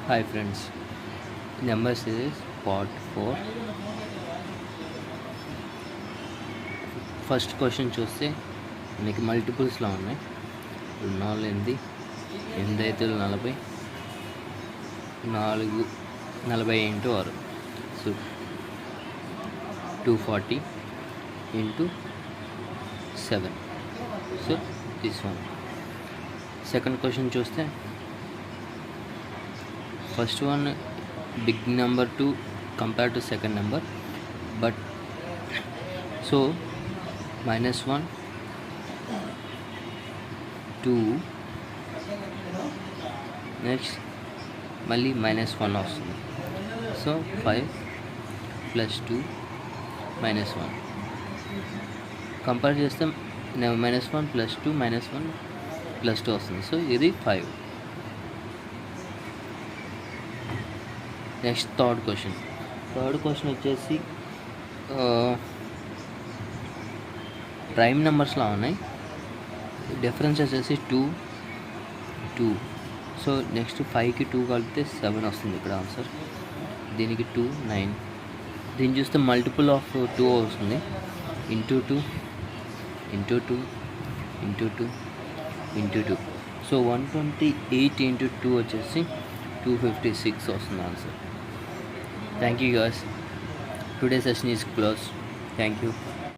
Hi friends, number series part 4. First question చూస్తే మనకి మల్టిపుల్స్లో ఉన్నాయి. 4 8 8 5 40 4 40 into 6, so 240 into 7. So this one. Second question చూస్తే first one big number to compare to second number, but so -1 2 next మళ్ళీ -1 వస్తుంది. So 5 + 2 -1 compare చేస్తే -1 + 2 -1 + 2 వస్తుంది. So ఇది 5. Next third question వచ్చేసి ప్రైమ్ నెంబర్స్లో ఉన్నాయి. డిఫరెన్స్ వచ్చేసి 2. సో నెక్స్ట్ 5కి 2 కలిపితే 7 వస్తుంది ఇక్కడ ఆన్సర్. దీనికి 2 9. దీన్ని చూస్తే మల్టిపుల్ ఆఫ్ 2 వస్తుంది. Into 2 into 2 into 2 into 2. So 128 into 2 వచ్చేసి 256 వస్తుంది answer. Thank you guys. Today's session is closed. Thank you.